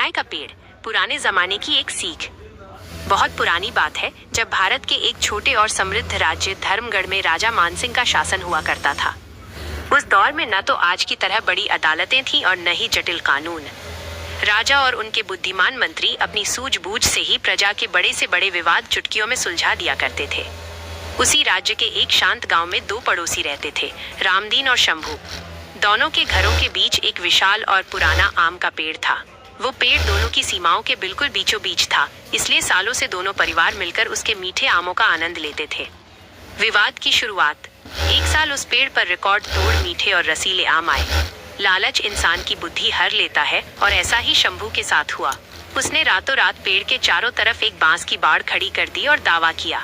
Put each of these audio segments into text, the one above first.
न्याय का पेड़, पुराने जमाने की एक सीख। बहुत पुरानी बात है, जब भारत के एक छोटे और समृद्ध राज्य धर्मगढ़ में राजा मानसिंह का शासन हुआ करता था। उस दौर में न तो आज की तरह बड़ी अदालतें थीं और न ही जटिल कानून। राजा और उनके बुद्धिमान मंत्री अपनी सूझबूझ से ही प्रजा के बड़े से बड़े विवाद चुटकियों में सुलझा दिया करते थे। उसी राज्य के एक शांत गांव में दो पड़ोसी रहते थे, रामदीन और शंभू। दोनों के घरों के बीच एक विशाल और पुराना आम का पेड़ था। वो पेड़ दोनों की सीमाओं के बिल्कुल बीचों बीच था, इसलिए सालों से दोनों परिवार मिलकर उसके मीठे आमों का आनंद लेते थे। विवाद की शुरुआत। एक साल उस पेड़ पर रिकॉर्ड तोड़ मीठे और रसीले आम आए। लालच इंसान की बुद्धि हर लेता है और ऐसा ही शंभू के साथ हुआ। उसने रातों रात पेड़ के चारों तरफ एक बांस की बाड़ खड़ी कर दी और दावा किया,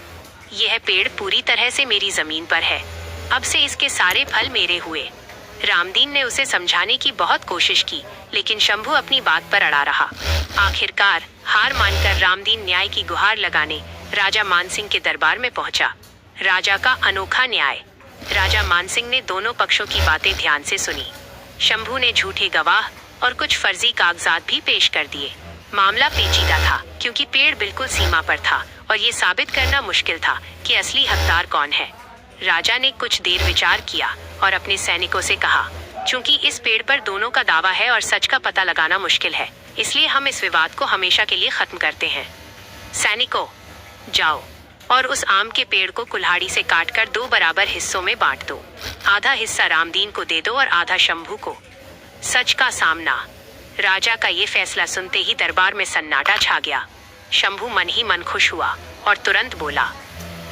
यह पेड़ पूरी तरह से मेरी जमीन पर है, अब से इसके सारे फल मेरे हुए। रामदीन ने उसे समझाने की बहुत कोशिश की, लेकिन शंभू अपनी बात पर अड़ा रहा। आखिरकार हार मानकर रामदीन न्याय की गुहार लगाने राजा मानसिंह के दरबार में पहुंचा। राजा का अनोखा न्याय। राजा मानसिंह ने दोनों पक्षों की बातें ध्यान से सुनी। शंभू ने झूठे गवाह और कुछ फर्जी कागजात भी पेश कर दिए। मामला पेचीदा था, क्योंकि पेड़ बिल्कुल सीमा पर था और ये साबित करना मुश्किल था कि असली हकदार कौन है। राजा ने कुछ देर विचार किया और अपने सैनिकों से कहा, चूंकि इस पेड़ पर दोनों का दावा है और सच का पता लगाना मुश्किल है, इसलिए हम इस विवाद को हमेशा के लिए खत्म करते हैं। सैनिकों, जाओ और उस आम के पेड़ को कुल्हाड़ी से काटकर दो बराबर हिस्सों में बांट दो। आधा हिस्सा रामदीन को दे दो और आधा शंभू को। सच का सामना। राजा का ये फैसला सुनते ही दरबार में सन्नाटा छा गया। शंभू मन ही मन खुश हुआ और तुरंत बोला,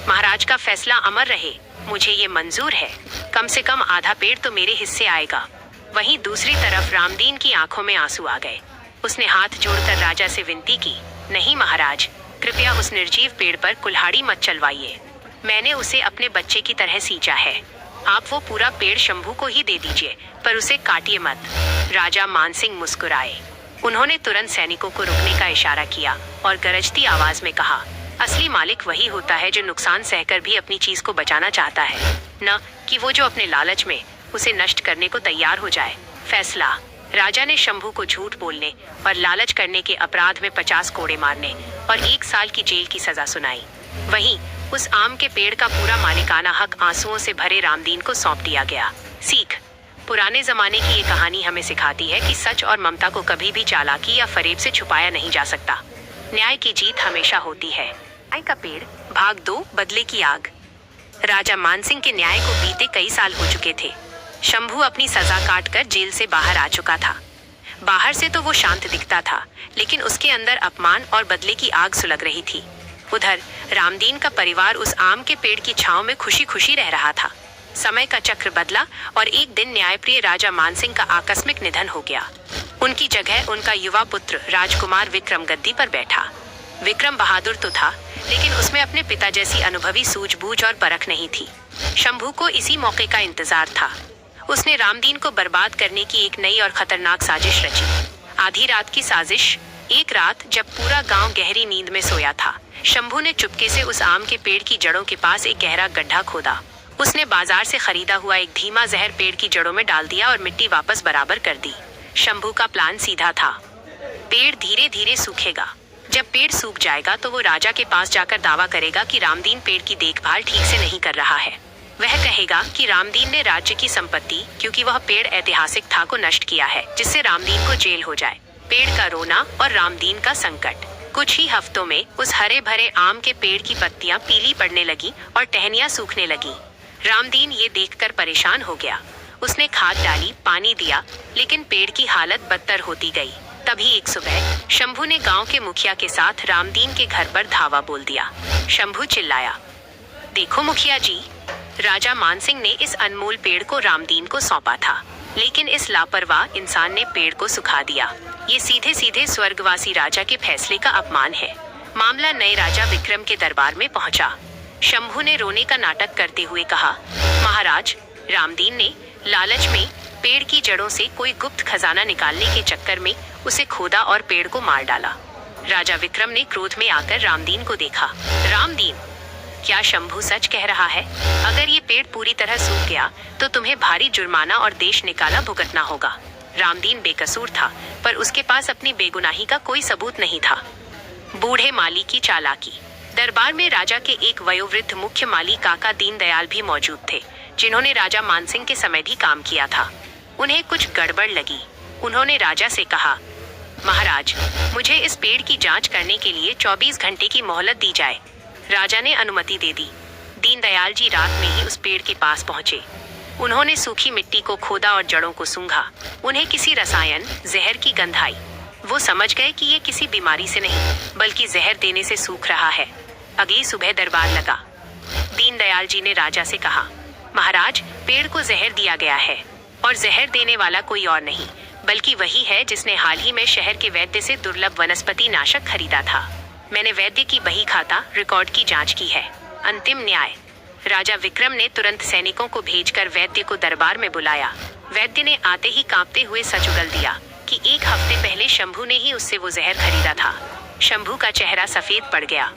महाराज का फैसला अमर रहे, मुझे ये मंजूर है। कम से कम आधा पेड़ तो मेरे हिस्से आएगा। वहीं दूसरी तरफ रामदीन की आंखों में आंसू आ गए। उसने हाथ जोड़कर राजा से विनती की, नहीं महाराज, कृपया उस निर्जीव पेड़ पर कुल्हाड़ी मत चलवाइए। मैंने उसे अपने बच्चे की तरह सींचा है। आप वो पूरा पेड़ शंभू को ही दे दीजिए, पर उसे काटिए मत। राजा मानसिंह मुस्कुराए। उन्होंने तुरंत सैनिकों को रुकने का इशारा किया और गरजती आवाज में कहा, असली मालिक वही होता है जो नुकसान सहकर भी अपनी चीज को बचाना चाहता है, न कि वो जो अपने लालच में उसे नष्ट करने को तैयार हो जाए। फैसला। राजा ने शंभू को झूठ बोलने और लालच करने के अपराध में 50 कोड़े मारने और 1 साल की जेल की सजा सुनाई। वहीं उस आम के पेड़ का पूरा मालिकाना हक आंसुओं से भरे रामदीन को सौंप दिया गया। सीख। पुराने जमाने की ये कहानी हमें सिखाती है कि सच और ममता को कभी भी चालाकी या फरेब से छुपाया नहीं जा सकता। न्याय की जीत हमेशा होती है। न्याय का पेड़, भाग 2, बदले की आग। राजा मानसिंह के न्याय को बीते कई साल हो चुके थे। शंभू अपनी सजा काटकर जेल से बाहर आ चुका था। बाहर से तो वो शांत दिखता था, लेकिन उसके अंदर अपमान और बदले की आग सुलग रही थी। उधर रामदीन का परिवार उस आम के पेड़ की छांव में खुशी खुशी रह रहा था। समय का चक्र बदला और एक दिन न्यायप्रिय राजा मानसिंह का आकस्मिक निधन हो गया। उनकी जगह उनका युवा पुत्र राजकुमार विक्रम गद्दी पर बैठा। विक्रम बहादुर तो था, लेकिन उसमें अपने पिता जैसी अनुभवी सूझबूझ और परख नहीं थी। शंभू को इसी मौके का इंतजार था। उसने रामदीन को बर्बाद करने की एक नई और खतरनाक साजिश रची। आधी रात की साजिश। एक रात जब पूरा गांव गहरी नींद में सोया था, शंभू ने चुपके से उस आम के पेड़ की जड़ों के पास एक गहरा गड्ढा खोदा। उसने बाजार से खरीदा हुआ एक धीमा जहर पेड़ की जड़ों में डाल दिया और मिट्टी वापस बराबर कर दी। शंभू का प्लान सीधा था। पेड़ धीरे धीरे सूखेगा। जब पेड़ सूख जाएगा तो वो राजा के पास जाकर दावा करेगा कि रामदीन पेड़ की देखभाल ठीक से नहीं कर रहा है। वह कहेगा कि रामदीन ने राज्य की संपत्ति, क्योंकि वह पेड़ ऐतिहासिक था, को नष्ट किया है, जिससे रामदीन को जेल हो जाए। पेड़ का रोना और रामदीन का संकट। कुछ ही हफ्तों में उस हरे भरे आम के पेड़ की पत्तियां पीली पड़ने लगी और टहनियां सूखने लगी। रामदीन ये देखकर परेशान हो गया। उसने खाद डाली, पानी दिया, लेकिन पेड़ की हालत बदतर होती गई। तभी एक सुबह शंभू ने गांव के मुखिया के साथ रामदीन के घर पर धावा बोल दिया। शंभू चिल्लाया, देखो मुखिया जी, राजा मानसिंह ने इस अनमोल पेड़ को रामदीन को सौंपा था, लेकिन इस लापरवाह इंसान ने पेड़ को सुखा दिया। ये सीधे सीधे स्वर्गवासी राजा के फैसले का अपमान है। मामला नए राजा विक्रम के दरबार में पहुंचा। शंभू ने रोने का नाटक करते हुए कहा, महाराज, रामदीन ने लालच में पेड़ की जड़ों से कोई गुप्त खजाना निकालने के चक्कर में उसे खोदा और पेड़ को मार डाला। राजा विक्रम ने क्रोध में आकर रामदीन को देखा। रामदीन, क्या शंभू सच कह रहा है? अगर ये पेड़ पूरी तरह सूख गया तो तुम्हें भारी जुर्माना और देश निकाला भुगतना होगा। रामदीन बेकसूर था, पर उसके पास अपनी बेगुनाही का कोई सबूत नहीं था। बूढ़े माली की चालाकी। दरबार में राजा के एक वयोवृद्ध मुख्य माली काका दीनदयाल भी मौजूद थे, जिन्होंने राजा मानसिंह के समय भी काम किया था। उन्हें कुछ गड़बड़ लगी। उन्होंने राजा से कहा, महाराज, मुझे इस पेड़ की जांच करने के लिए 24 घंटे की मोहलत दी जाए। राजा ने अनुमति दे दी। दीनदयाल जी रात में ही उस पेड़ के पास पहुंचे। उन्होंने सूखी मिट्टी को खोदा और जड़ों को सूंघा। उन्हें किसी रसायन, जहर की गंध आई। वो समझ गए कि ये किसी बीमारी से नहीं, बल्कि जहर देने से सूख रहा है। अगली सुबह दरबार लगा। दीनदयाल जी ने राजा से कहा, महाराज, पेड़ को जहर दिया गया है, और जहर देने वाला कोई और नहीं, बल्कि वही है जिसने हाल ही में शहर के वैद्य से दुर्लभ वनस्पति नाशक खरीदा था। मैंने वैद्य की बही खाता रिकॉर्ड की जांच की है। अंतिम न्याय। राजा विक्रम ने तुरंत सैनिकों को भेजकर वैद्य को दरबार में बुलाया। वैद्य ने आते ही कांपते हुए सच उगल दिया कि 1 हफ्ते पहले शंभू ने ही उससे वो जहर खरीदा था। शंभू का चेहरा सफेद पड़ गया।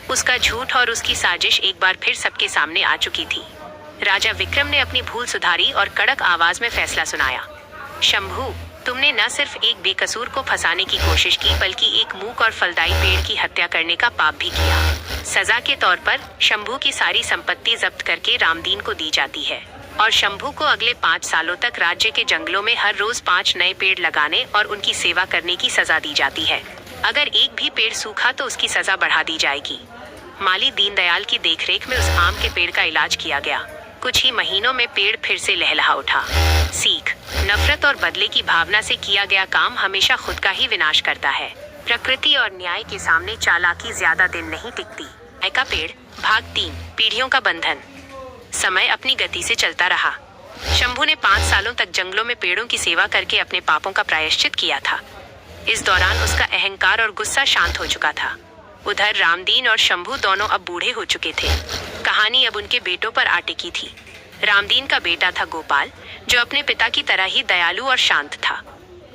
उसका झूठ और उसकी साजिश एक बार फिर सबके सामने आ चुकी थी। राजा विक्रम ने अपनी भूल सुधारी और कड़क आवाज में फैसला सुनाया, शंभू, तुमने न सिर्फ एक बेकसूर को फंसाने की कोशिश की, बल्कि एक मूक और फलदायी पेड़ की हत्या करने का पाप भी किया। सजा के तौर पर शंभू की सारी संपत्ति जब्त करके रामदीन को दी जाती है, और शंभू को अगले 5 सालों तक राज्य के जंगलों में हर रोज 5 नए पेड़ लगाने और उनकी सेवा करने की सजा दी जाती है। अगर एक भी पेड़ सूखा तो उसकी सजा बढ़ा दी जाएगी। माली दीनदयाल की देखरेख में उस आम के पेड़ का इलाज किया गया। कुछ ही महीनों में पेड़ फिर से लहलहा उठा। सीख, नफरत और बदले की भावना से किया गया काम हमेशा खुद का ही विनाश करता है। प्रकृति और न्याय के सामने चालाकी ज्यादा दिन नहीं टिकती। न्याय का पेड़, भाग 3, पीढ़ियों का बंधन। समय अपनी गति से चलता रहा। शंभू ने 5 सालों तक जंगलों में पेड़ों की सेवा करके अपने पापों का प्रायश्चित किया था। इस दौरान उसका अहंकार और गुस्सा शांत हो चुका था। उधर रामदीन और शंभू दोनों अब बूढ़े हो चुके थे। कहानी अब उनके बेटों पर आ टिकी थी। रामदीन का बेटा था गोपाल, जो अपने पिता की तरह ही दयालु और शांत था।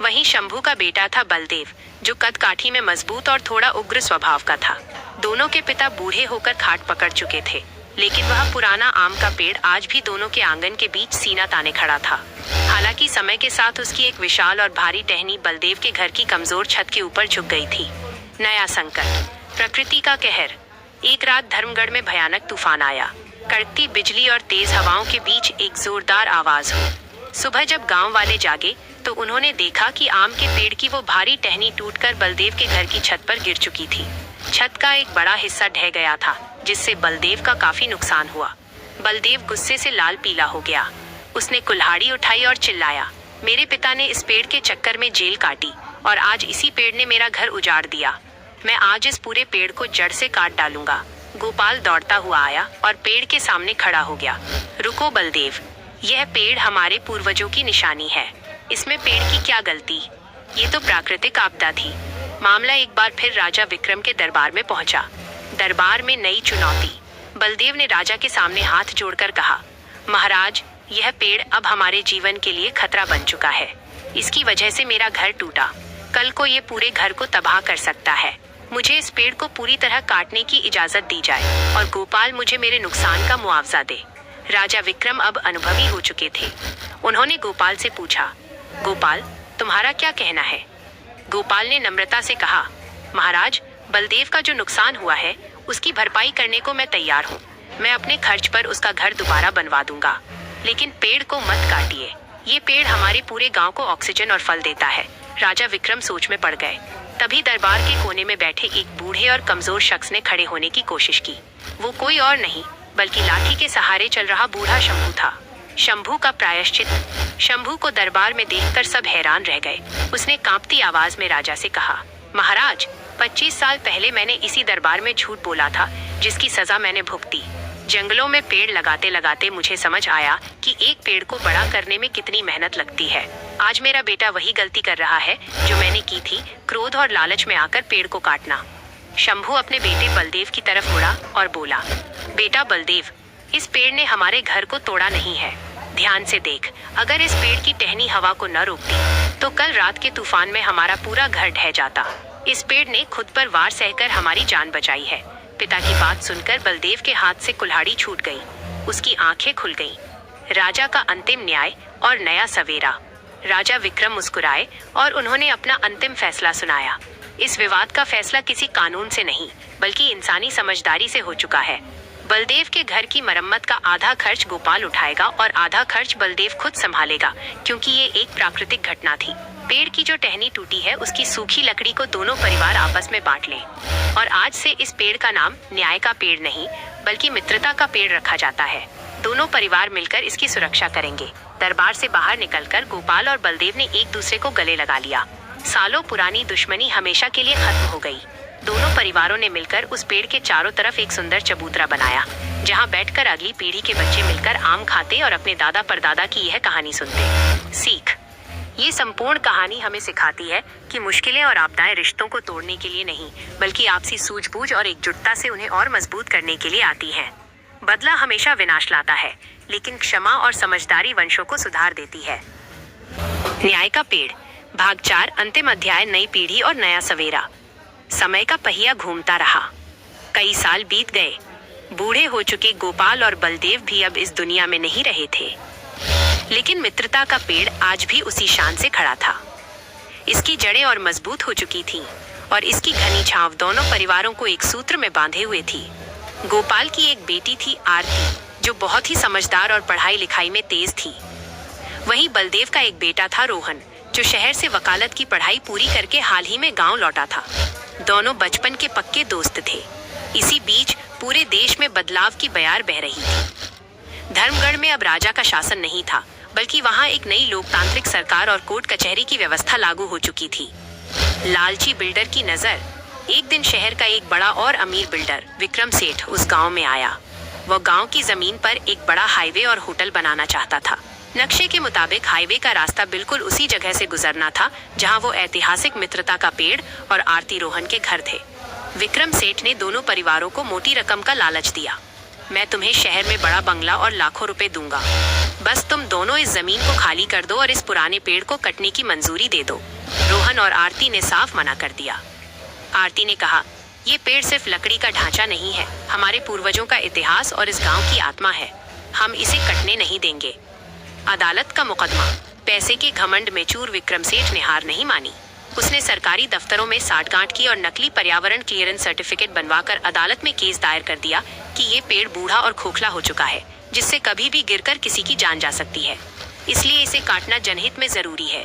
वहीं शंभू का बेटा था बलदेव, जो कद काठी में मजबूत और थोड़ा उग्र स्वभाव का था। दोनों के पिता बूढ़े होकर खाट पकड़ चुके थे, लेकिन वह पुराना आम का पेड़ आज भी दोनों के आंगन के बीच सीना ताने खड़ा था। हालांकि समय के साथ उसकी एक विशाल और भारी टहनी बलदेव के घर की कमजोर छत के ऊपर झुक गई थी। नया संकट, प्रकृति का कहर। एक रात धर्मगढ़ में भयानक तूफान आया। कड़कती बिजली और तेज हवाओं के बीच एक जोरदार आवाज हुई। सुबह जब गांव वाले जागे तो उन्होंने देखा कि आम के पेड़ की वो भारी टहनी टूटकर बलदेव के घर की छत पर गिर चुकी थी। छत का एक बड़ा हिस्सा ढह गया था, जिससे बलदेव का काफी नुकसान हुआ। बलदेव गुस्से से लाल पीला हो गया। उसने कुल्हाड़ी उठाई और चिल्लाया, मेरे पिता ने इस पेड़ के चक्कर में जेल काटी, और आज इसी पेड़ ने मेरा घर उजाड़ दिया। मैं आज इस पूरे पेड़ को जड़ से काट डालूंगा। गोपाल दौड़ता हुआ आया और पेड़ के सामने खड़ा हो गया। रुको बलदेव, यह पेड़ हमारे पूर्वजों की निशानी है। इसमें पेड़ की क्या गलती? ये तो प्राकृतिक आपदा थी। मामला एक बार फिर राजा विक्रम के दरबार में पहुंचा। दरबार में नई चुनौती। बलदेव ने राजा के सामने हाथ जोड़कर कहा, महाराज, यह पेड़ अब हमारे जीवन के लिए खतरा बन चुका है। इसकी वजह से मेरा घर टूटा। कल को ये पूरे घर को तबाह कर सकता है। मुझे इस पेड़ को पूरी तरह काटने की इजाजत दी जाए, और गोपाल मुझे मेरे नुकसान का मुआवजा दे। राजा विक्रम अब अनुभवी हो चुके थे। उन्होंने गोपाल से पूछा, गोपाल, तुम्हारा क्या कहना है? गोपाल ने नम्रता से कहा, महाराज, बलदेव का जो नुकसान हुआ है उसकी भरपाई करने को मैं तैयार हूँ। मैं अपने खर्च पर उसका घर दोबारा बनवा दूंगा, लेकिन पेड़ को मत काटिए। ये पेड़ हमारे पूरे गांव को ऑक्सीजन और फल देता है। राजा विक्रम सोच में पड़ गए। तभी दरबार के कोने में बैठे एक बूढ़े और कमजोर शख्स ने खड़े होने की कोशिश की। वो कोई और नहीं बल्कि लाठी के सहारे चल रहा बूढ़ा शंभू था। शंभू का प्रायश्चित। शंभू को दरबार में देखकर सब हैरान रह गए। उसने कांपती आवाज में राजा से कहा, महाराज, 25 साल पहले मैंने इसी दरबार में झूठ बोला था, जिसकी सजा मैंने भुगती। जंगलों में पेड़ लगाते लगाते मुझे समझ आया कि एक पेड़ को बड़ा करने में कितनी मेहनत लगती है। आज मेरा बेटा वही गलती कर रहा है जो मैंने की थी, क्रोध और लालच में आकर पेड़ को काटना। शंभू अपने बेटे बलदेव की तरफ मुड़ा और बोला, बेटा बलदेव, इस पेड़ ने हमारे घर को तोड़ा नहीं है। ध्यान से देख, अगर इस पेड़ की टहनी हवा को न रोकती तो कल रात के तूफान में हमारा पूरा घर ढह जाता। इस पेड़ ने खुद पर वार सहकर हमारी जान बचाई है। पिता की बात सुनकर बलदेव के हाथ से कुल्हाड़ी छूट गई। उसकी आंखें खुल गईं। राजा का अंतिम न्याय और नया सवेरा। राजा विक्रम मुस्कुराए और उन्होंने अपना अंतिम फैसला सुनाया। इस विवाद का फैसला किसी कानून से नहीं बल्कि इंसानी समझदारी से हो चुका है। बलदेव के घर की मरम्मत का आधा खर्च गोपाल उठाएगा और आधा खर्च बलदेव खुद संभालेगा, क्योंकि ये एक प्राकृतिक घटना थी। पेड़ की जो टहनी टूटी है उसकी सूखी लकड़ी को दोनों परिवार आपस में बांट लें और आज से इस पेड़ का नाम न्याय का पेड़ नहीं बल्कि मित्रता का पेड़ रखा जाता है। दोनों परिवार मिलकर इसकी सुरक्षा करेंगे। दरबार से बाहर निकलकर गोपाल और बलदेव ने एक दूसरे को गले लगा लिया। सालों पुरानी दुश्मनी हमेशा के लिए खत्म हो गई। दोनों परिवारों ने मिलकर उस पेड़ के चारों तरफ एक सुंदर चबूतरा बनाया, जहां बैठकर अगली पीढ़ी के बच्चे मिलकर आम खाते और अपने दादा परदादा की यह कहानी सुनते। सीख: ये संपूर्ण कहानी हमें सिखाती है कि मुश्किलें और आपदाएं रिश्तों को तोड़ने के लिए नहीं बल्कि आपसी सूझबूझ और एकजुटता से उन्हें और मजबूत करने के लिए आती हैं। बदला हमेशा विनाश लाता है, लेकिन क्षमा और समझदारी वंशों को सुधार देती है। न्याय का पेड़, भाग 4, अंतिम अध्याय, नई पीढ़ी और नया सवेरा। समय का पहिया घूमता रहा। कई साल बीत गए। बूढ़े हो चुके गोपाल और बलदेव भी अब इस दुनिया में नहीं रहे थे, लेकिन मित्रता का पेड़ आज भी उसी शान से खड़ा था। इसकी जड़ें और मजबूत हो चुकी थीं और इसकी घनी छांव दोनों परिवारों को एक सूत्र में बांधे हुए थी। गोपाल की एक बेटी थी आरती, जो बहुत ही समझदार और पढ़ाई लिखाई में तेज थी। वहीं बलदेव का एक बेटा था रोहन, जो शहर से वकालत की पढ़ाई पूरी करके हाल ही में गांव लौटा था। दोनों बचपन के पक्के दोस्त थे। इसी बीच पूरे देश में बदलाव की बयार बह रही थी। धर्मगढ़ में अब राजा का शासन नहीं था, बल्कि वहां एक नई लोकतांत्रिक सरकार और कोर्ट कचहरी की व्यवस्था लागू हो चुकी थी। लालची बिल्डर की नजर। एक दिन शहर का एक बड़ा और अमीर बिल्डर विक्रम सेठ उस गांव में आया। वह गांव की जमीन पर एक बड़ा हाईवे और होटल बनाना चाहता था। नक्शे के मुताबिक हाईवे का रास्ता बिल्कुल उसी जगह से गुजरना था जहां वो ऐतिहासिक मित्रता का पेड़ और आरती रोहन के घर थे। विक्रम सेठ ने दोनों परिवारों को मोटी रकम का लालच दिया। मैं तुम्हें शहर में बड़ा बंगला और लाखों रुपए दूंगा, बस तुम दोनों इस जमीन को खाली कर दो और इस पुराने पेड़ को कटने की मंजूरी दे दो। रोहन और आरती ने साफ मना कर दिया। आरती ने कहा, ये पेड़ सिर्फ लकड़ी का ढांचा नहीं है, हमारे पूर्वजों का इतिहास और इस गांव की आत्मा है। हम इसे कटने नहीं देंगे। अदालत का मुकदमा। पैसे के घमंड में चूर विक्रम सेठ ने हार नहीं मानी। उसने सरकारी दफ्तरों में साठगांठ की और नकली पर्यावरण क्लियरेंस सर्टिफिकेट बनवाकर अदालत में केस दायर कर दिया कि ये पेड़ बूढ़ा और खोखला हो चुका है, जिससे कभी भी गिरकर किसी की जान जा सकती है, इसलिए इसे काटना जनहित में जरूरी है।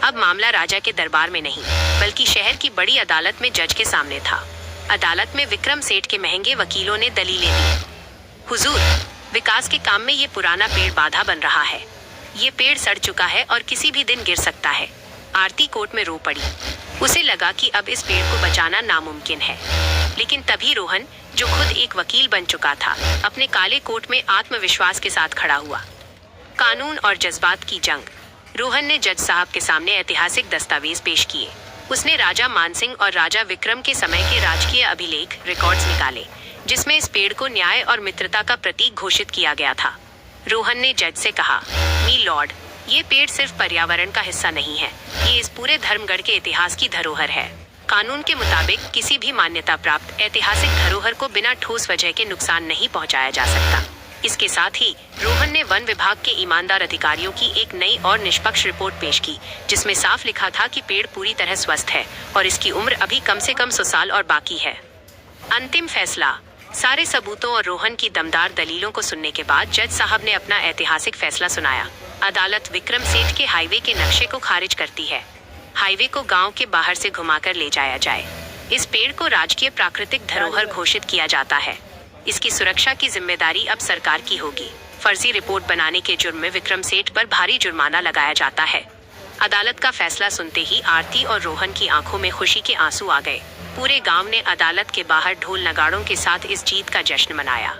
अब मामला राजा के दरबार में नहीं बल्कि शहर की बड़ी अदालत में जज के सामने था। अदालत में विक्रम सेठ के महंगे वकीलों ने दलीलें दी। हुजूर, विकास के काम में ये पुराना पेड़ बाधा बन रहा है। ये पेड़ सड़ चुका है और किसी भी दिन गिर सकता है। आरती कोर्ट में रो पड़ी। उसे लगा कि अब इस पेड़ को बचाना नामुमकिन है, लेकिन तभी रोहन, जो खुद एक वकील बन चुका था, अपने काले कोट में आत्मविश्वास के साथ खड़ा हुआ। कानून और जज्बात की जंग। रोहन ने जज साहब के सामने ऐतिहासिक दस्तावेज पेश किए। उसने राजा मानसिंह और राजा विक्रम के समय के राजकीय अभिलेख रिकॉर्ड्स निकाले, जिसमें इस पेड़ को न्याय और मित्रता का प्रतीक घोषित किया गया था। रोहन ने जज से कहा, मी लॉर्ड, ये पेड़ सिर्फ पर्यावरण का हिस्सा नहीं है, ये इस पूरे धर्मगढ़ के इतिहास की धरोहर है। कानून के मुताबिक किसी भी मान्यता प्राप्त ऐतिहासिक धरोहर को बिना ठोस वजह के नुकसान नहीं पहुंचाया जा सकता। इसके साथ ही रोहन ने वन विभाग के ईमानदार अधिकारियों की एक नई और निष्पक्ष रिपोर्ट पेश की, जिसमें साफ लिखा था कि पेड़ पूरी तरह स्वस्थ है और इसकी उम्र अभी कम से कम 100 साल और बाकी है। अंतिम फैसला। सारे सबूतों और रोहन की दमदार दलीलों को सुनने के बाद जज साहब ने अपना ऐतिहासिक फैसला सुनाया। अदालत विक्रम सेठ के हाईवे के नक्शे को खारिज करती है। हाईवे को गांव के बाहर से घुमाकर ले जाया जाए। इस पेड़ को राजकीय प्राकृतिक धरोहर घोषित किया जाता है। इसकी सुरक्षा की जिम्मेदारी अब सरकार की होगी। फर्जी रिपोर्ट बनाने के जुर्म में विक्रम सेठ पर भारी जुर्माना लगाया जाता है। अदालत का फैसला सुनते ही आरती और रोहन की आंखों में खुशी के आंसू आ गए। पूरे गांव ने अदालत के बाहर ढोल नगाड़ों के साथ इस जीत का जश्न मनाया।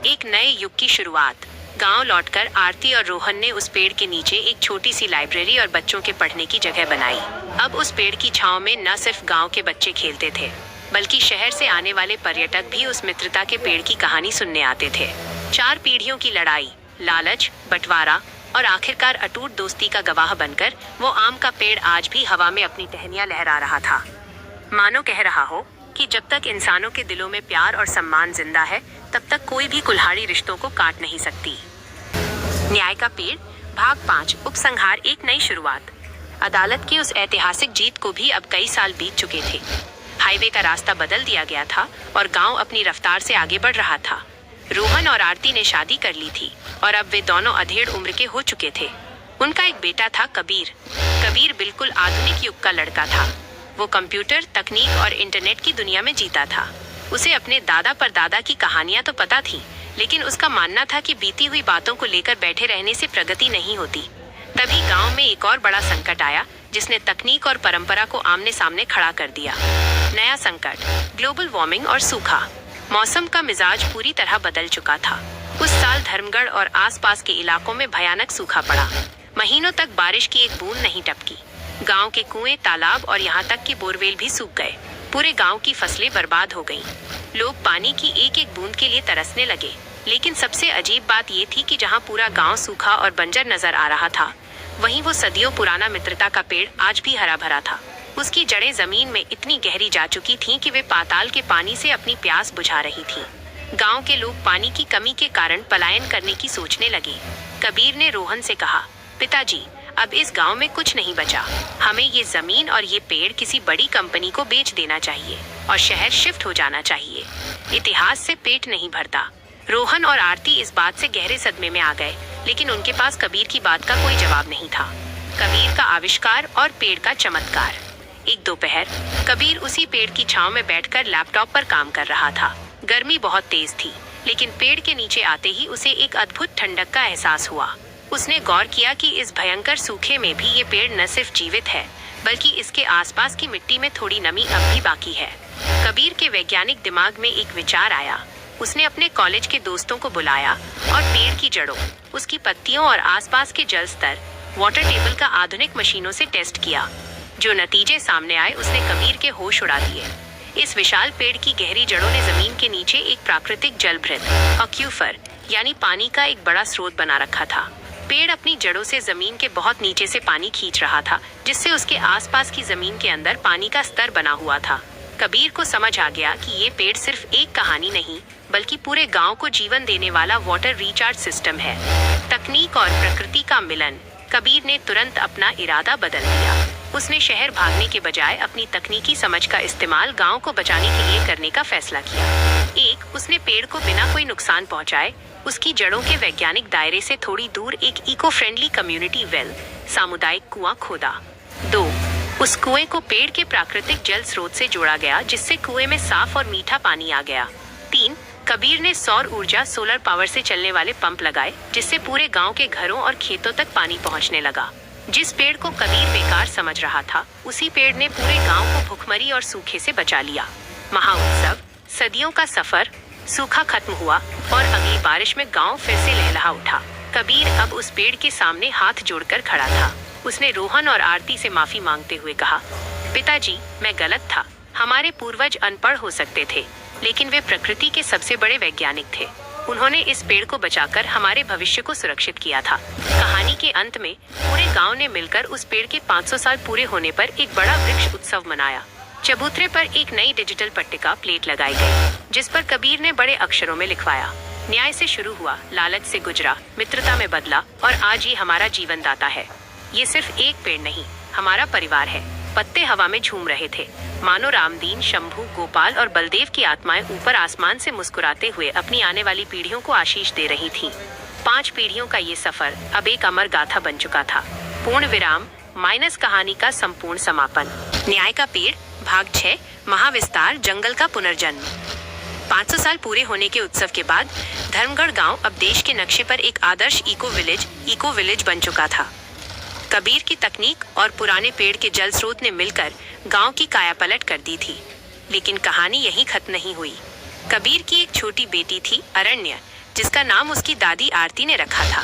एक नए युग की शुरुआत। गांव लौटकर आरती और रोहन ने उस पेड़ के नीचे एक छोटी सी लाइब्रेरी और बच्चों के पढ़ने की जगह बनाई। अब उस पेड़ की छांव में न सिर्फ गांव के बच्चे खेलते थे, बल्कि शहर से आने वाले पर्यटक भी उस मित्रता के पेड़ की कहानी सुनने आते थे। 4 पीढ़ियों की लड़ाई, लालच, बंटवारा और आखिरकार अटूट दोस्ती का गवाह बनकर वो आम का पेड़ आज भी हवा में अपनी टहनियां लहरा रहा था। मानो कह रहा हो कि जब तक इंसानों के दिलों में प्यार और सम्मान जिंदा है, तब तक कोई भी कुल्हाड़ी रिश्तों को काट नहीं सकती। न्याय का पेड़, भाग 5 उपसंहार एक नई शुरुआत। अदालत की उस ऐतिहासिक जीत को भी अब कई साल बीत चुके थे। हाईवे का रास्ता बदल दिया गया था और गांव अपनी रफ्तार से आगे बढ़ रहा था। रोहन और आरती ने शादी कर ली थी और अब वे दोनों अधेड़ उम्र के हो चुके थे। उनका एक बेटा था कबीर। कबीर बिल्कुल आधुनिक युग का लड़का था। वो कंप्यूटर, तकनीक और इंटरनेट की दुनिया में जीता था। उसे अपने दादा परदादा की कहानियां तो पता थी, लेकिन उसका मानना था कि बीती हुई बातों को लेकर बैठे रहने से प्रगति नहीं होती। तभी गांव में एक और बड़ा संकट आया जिसने तकनीक और परंपरा को आमने सामने खड़ा कर दिया। नया संकट, ग्लोबल वार्मिंग और सूखा। मौसम का मिजाज पूरी तरह बदल चुका था। उस साल धर्मगढ़ और आसपास के इलाकों में भयानक सूखा पड़ा। महीनों तक बारिश की एक बूंद नहीं टपकी। गांव के कुएं, तालाब और यहाँ तक कि बोरवेल भी सूख गए। पूरे गांव की फसलें बर्बाद हो गईं। लोग पानी की एक एक बूंद के लिए तरसने लगे। लेकिन सबसे अजीब बात ये थी कि जहाँ पूरा गांव सूखा और बंजर नजर आ रहा था, वहीं वो सदियों पुराना मित्रता का पेड़ आज भी हरा भरा था। उसकी जड़ें जमीन में इतनी गहरी जा चुकी थीं कि वे पाताल के पानी से अपनी प्यास बुझा रही थीं। गांव के लोग पानी की कमी के कारण पलायन करने की सोचने लगे। कबीर ने रोहन से कहा, पिताजी, अब इस गांव में कुछ नहीं बचा। हमें ये जमीन और ये पेड़ किसी बड़ी कंपनी को बेच देना चाहिए और शहर शिफ्ट हो जाना चाहिए। इतिहास से पेट नहीं भरता। रोहन और आरती इस बात से गहरे सदमे में आ गए, लेकिन उनके पास कबीर की बात का कोई जवाब नहीं था। कबीर का आविष्कार और पेड़ का चमत्कार। एक दोपहर कबीर उसी पेड़ की छांव में बैठकर लैपटॉप पर काम कर रहा था। गर्मी बहुत तेज थी, लेकिन पेड़ के नीचे आते ही उसे एक अद्भुत ठंडक का एहसास हुआ। उसने गौर किया कि इस भयंकर सूखे में भी ये पेड़ न सिर्फ जीवित है, बल्कि इसके आसपास की मिट्टी में थोड़ी नमी अब भी बाकी है। कबीर के वैज्ञानिक दिमाग में एक विचार आया। उसने अपने कॉलेज के दोस्तों को बुलाया और पेड़ की जड़ों, उसकी पत्तियों और आसपास के जल स्तर, वाटर टेबल का आधुनिक मशीनों से टेस्ट किया। जो नतीजे सामने आए उसने कबीर के होश उड़ा दिए। इस विशाल पेड़ की गहरी जड़ों ने जमीन के नीचे एक प्राकृतिक जलभृत, अक्यूफर यानी पानी का एक बड़ा स्रोत बना रखा था। पेड़ अपनी जड़ों से जमीन के बहुत नीचे से पानी खींच रहा था, जिससे उसके आसपास की जमीन के अंदर पानी का स्तर बना हुआ था। कबीर को समझ आ गया कि ये पेड़ सिर्फ एक कहानी नहीं, बल्कि पूरे गांव को जीवन देने वाला वाटर रिचार्ज सिस्टम है। तकनीक और प्रकृति का मिलन। कबीर ने तुरंत अपना इरादा बदल दिया। उसने शहर भागने के बजाय अपनी तकनीकी समझ का इस्तेमाल गांव को बचाने के लिए करने का फैसला किया। एक, उसने पेड़ को बिना कोई नुकसान पहुंचाए उसकी जड़ों के वैज्ञानिक दायरे से थोड़ी दूर एक इको फ्रेंडली कम्युनिटी वेल, सामुदायिक कुआं खोदा। 2, उस कुएं को पेड़ के प्राकृतिक जल स्रोत से जोड़ा गया, जिससे कुएं में साफ और मीठा पानी आ गया। 3, कबीर ने सौर ऊर्जा, सोलर पावर से चलने वाले पंप लगाए, जिससे पूरे गांव के घरों और खेतों तक पानी पहुंचने लगा। जिस पेड़ को कबीर बेकार समझ रहा था, उसी पेड़ ने पूरे गांव को भुखमरी और सूखे से बचा लिया। महाउत्सव, सदियों का सफर, सूखा खत्म हुआ और अगली बारिश में गांव फिर से लहलहा उठा। कबीर अब उस पेड़ के सामने हाथ जोड़कर खड़ा था। उसने रोहन और आरती से माफी मांगते हुए कहा, पिताजी, मैं गलत था। हमारे पूर्वज अनपढ़ हो सकते थे, लेकिन वे प्रकृति के सबसे बड़े वैज्ञानिक थे। उन्होंने इस पेड़ को बचाकर हमारे भविष्य को सुरक्षित किया था। कहानी के अंत में पूरे गांव ने मिलकर उस पेड़ के 500 साल पूरे होने पर एक बड़ा वृक्ष उत्सव मनाया। चबूतरे पर एक नई डिजिटल पट्टिका प्लेट लगाई गई, जिस पर कबीर ने बड़े अक्षरों में लिखवाया, न्याय से शुरू हुआ, लालच से गुजरा, मित्रता में बदला और आज ये हमारा जीवन दाता है। ये सिर्फ एक पेड़ नहीं, हमारा परिवार है। पत्ते हवा में झूम रहे थे, मानो रामदीन, शंभू, गोपाल और बलदेव की आत्माएं ऊपर आसमान से मुस्कुराते हुए अपनी आने वाली पीढ़ियों को आशीष दे रही थीं। 5 पीढ़ियों का ये सफर अब एक अमर गाथा बन चुका था। पूर्ण विराम माइनस कहानी का संपूर्ण समापन। न्याय का पेड़ भाग 6, महाविस्तार, जंगल का पुनर्जन्म। 500 साल पूरे होने के उत्सव के बाद धर्मगढ़ गांव अब देश के नक्शे पर एक आदर्श इको विलेज बन चुका था। कबीर की तकनीक और पुराने पेड़ के जल स्रोत ने मिलकर गांव की कायापलट कर दी थी। लेकिन कहानी यहीं खत्म नहीं हुई। कबीर की एक छोटी बेटी थी, अरण्य, जिसका नाम उसकी दादी आरती ने रखा था।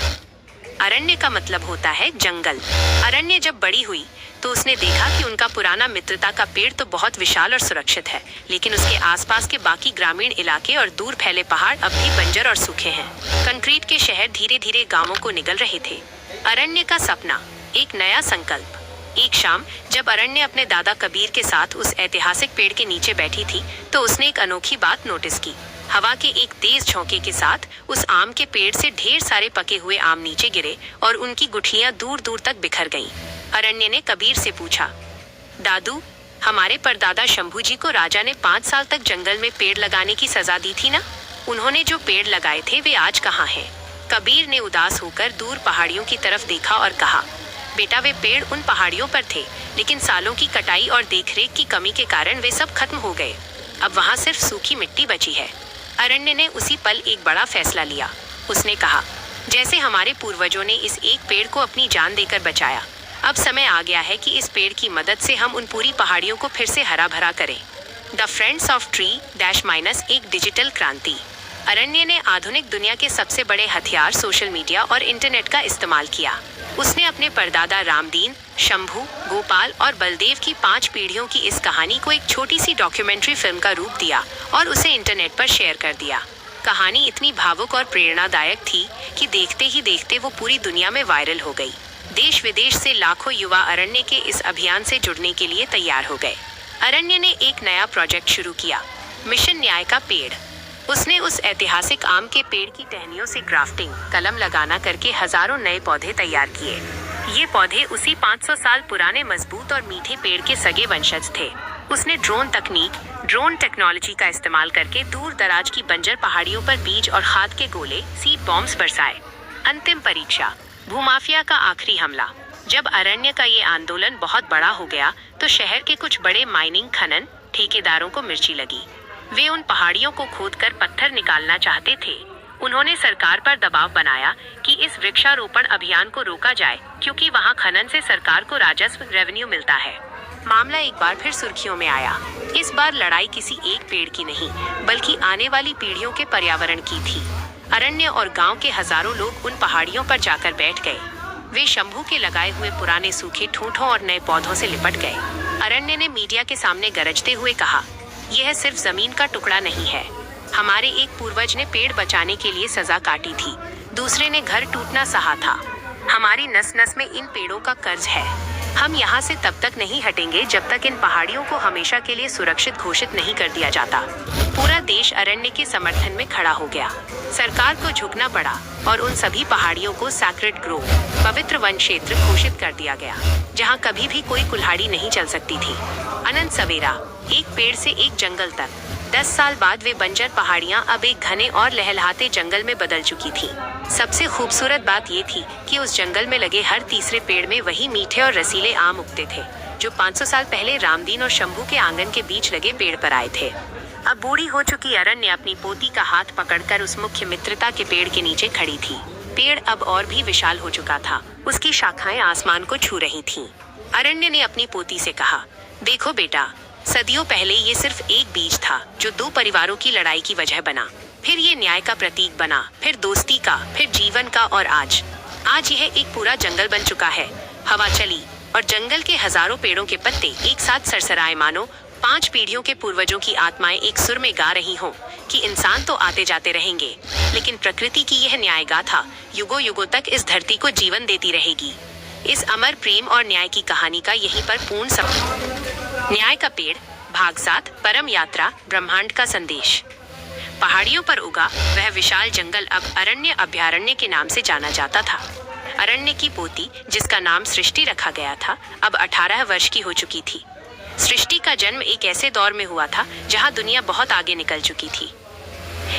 अरण्य का मतलब होता है जंगल। अरण्य जब बड़ी हुई तो उसने देखा कि उनका पुराना मित्रता का पेड़ तो बहुत विशाल और सुरक्षित है, लेकिन उसके आसपास के बाकी ग्रामीण इलाके और दूर फैले पहाड़ अब भी बंजर और सूखे हैं। कंक्रीट के शहर धीरे धीरे गांवों को निगल रहे थे। अरण्य का सपना, एक नया संकल्प। एक शाम जब अरण्य अपने दादा कबीर के साथ उस ऐतिहासिक पेड़ के नीचे बैठी थी, तो उसने एक अनोखी बात नोटिस की। हवा के एक तेज झोंके के साथ उस आम के पेड़ से ढेर सारे पके हुए आम नीचे गिरे और उनकी गुठलियां दूर दूर तक बिखर गईं। अरण्य ने कबीर से पूछा, दादू, हमारे परदादा शंभू जी को राजा ने 5 साल तक जंगल में पेड़ लगाने की सजा दी थी ना? उन्होंने जो पेड़ लगाए थे वे आज कहाँ हैं? कबीर ने उदास होकर दूर पहाड़ियों की तरफ देखा और कहा, बेटा, वे पेड़ उन पहाड़ियों पर थे, लेकिन सालों की कटाई और देखरेख की कमी के कारण वे सब खत्म हो गए। अब वहाँ सिर्फ सूखी मिट्टी बची है। अरण्य ने उसी पल एक बड़ा फैसला लिया। उसने कहा, जैसे हमारे पूर्वजों ने इस एक पेड़ को अपनी जान देकर बचाया, अब समय आ गया है कि इस पेड़ की मदद से हम उन पूरी पहाड़ियों को फिर से हरा भरा करें। द फ्रेंड्स ऑफ ट्री - एक डिजिटल क्रांति। अरण्य ने आधुनिक दुनिया के सबसे बड़े हथियार सोशल मीडिया और इंटरनेट का इस्तेमाल किया। उसने अपने परदादा रामदीन, शंभू, गोपाल और बलदेव की 5 पीढ़ियों की इस कहानी को एक छोटी सी डॉक्यूमेंट्री फिल्म का रूप दिया और उसे इंटरनेट पर शेयर कर दिया। कहानी इतनी भावुक और प्रेरणादायक थी कि देखते ही देखते वो पूरी दुनिया में वायरल हो गई। देश विदेश से लाखों युवा अरण्य के इस अभियान से जुड़ने के लिए तैयार हो गए। अरण्य ने एक नया प्रोजेक्ट शुरू किया, मिशन न्याय का पेड़। उसने उस ऐतिहासिक आम के पेड़ की टहनियों से ग्राफ्टिंग, कलम लगाना करके हजारों नए पौधे तैयार किए। ये पौधे उसी 500 साल पुराने मजबूत और मीठे पेड़ के सगे वंशज थे। उसने ड्रोन टेक्नोलॉजी का इस्तेमाल करके दूर दराज की बंजर पहाड़ियों पर बीज और खाद के गोले, सीड बॉम्ब्स बरसाए। अंतिम परीक्षा, भूमाफिया का आखिरी हमला। जब अरण्य का ये आंदोलन बहुत बड़ा हो गया तो शहर के कुछ बड़े माइनिंग खनन ठेकेदारों को मिर्ची लगी। वे उन पहाड़ियों को खोदकर पत्थर निकालना चाहते थे। उन्होंने सरकार पर दबाव बनाया कि इस वृक्षारोपण अभियान को रोका जाए, क्योंकि वहां खनन से सरकार को राजस्व रेवेन्यू मिलता है। मामला एक बार फिर सुर्खियों में आया। इस बार लड़ाई किसी एक पेड़ की नहीं, बल्कि आने वाली पीढ़ियों के पर्यावरण की थी। अरण्य और गांव के हजारों लोग उन पहाड़ियों पर जाकर बैठ गए। वे शंभू के लगाए हुए पुराने सूखे ठूंठों और नए पौधों से लिपट गए। अरण्य ने मीडिया के सामने गरजते हुए कहा, यह सिर्फ जमीन का टुकड़ा नहीं है। हमारे एक पूर्वज ने पेड़ बचाने के लिए सजा काटी थी, दूसरे ने घर टूटना सहा था। हमारी नस नस में इन पेड़ों का कर्ज है। हम यहाँ से तब तक नहीं हटेंगे जब तक इन पहाड़ियों को हमेशा के लिए सुरक्षित घोषित नहीं कर दिया जाता। पूरा देश अरण्य के समर्थन में खड़ा हो गया। सरकार को झुकना पड़ा और उन सभी पहाड़ियों को सैक्रेड ग्रोव, पवित्र वन क्षेत्र घोषित कर दिया गया, जहाँ कभी भी कोई कुल्हाड़ी नहीं चल सकती थी। अनंत सवेरा, एक पेड़ से एक जंगल तक। 10 साल बाद वे बंजर पहाड़ियां अब एक घने और लहलहाते जंगल में बदल चुकी थी। सबसे खूबसूरत बात ये थी कि उस जंगल में लगे हर तीसरे पेड़ में वही मीठे और रसीले आम उगते थे, जो 500 साल पहले रामदीन और शंभू के आंगन के बीच लगे पेड़ पर आए थे। अब बूढ़ी हो चुकी अरण्य अपनी पोती का हाथ पकड़कर उस मुख्य मित्रता के पेड़ के नीचे खड़ी थी। पेड़ अब और भी विशाल हो चुका था, उसकी शाखाएं आसमान को छू रही थीं। अरण्य ने अपनी पोती से कहा, देखो बेटा, सदियों पहले ये सिर्फ एक बीज था जो 2 परिवारों की लड़ाई की वजह बना। फिर ये न्याय का प्रतीक बना, फिर दोस्ती का, फिर जीवन का, और आज यह एक पूरा जंगल बन चुका है। हवा चली और जंगल के हजारों पेड़ों के पत्ते एक साथ सरसराए, मानो 5 पीढ़ियों के पूर्वजों की आत्माएं एक सुर में गा रही हों कि इंसान तो आते जाते रहेंगे, लेकिन प्रकृति की यह न्याय गाथा युगों युगों तक इस धरती को जीवन देती रहेगी। इस अमर प्रेम और न्याय की कहानी का यहीं पर पूर्ण समापन। न्याय का पेड़, भाग 7, परम यात्रा, ब्रह्मांड का संदेश। पहाड़ियों पर उगा वह विशाल जंगल अब अरण्य अभयारण्य के नाम से जाना जाता था। अरण्य की पोती, जिसका नाम सृष्टि रखा गया था, अब 18 वर्ष की हो चुकी थी। सृष्टि का जन्म एक ऐसे दौर में हुआ था जहां दुनिया बहुत आगे निकल चुकी थी।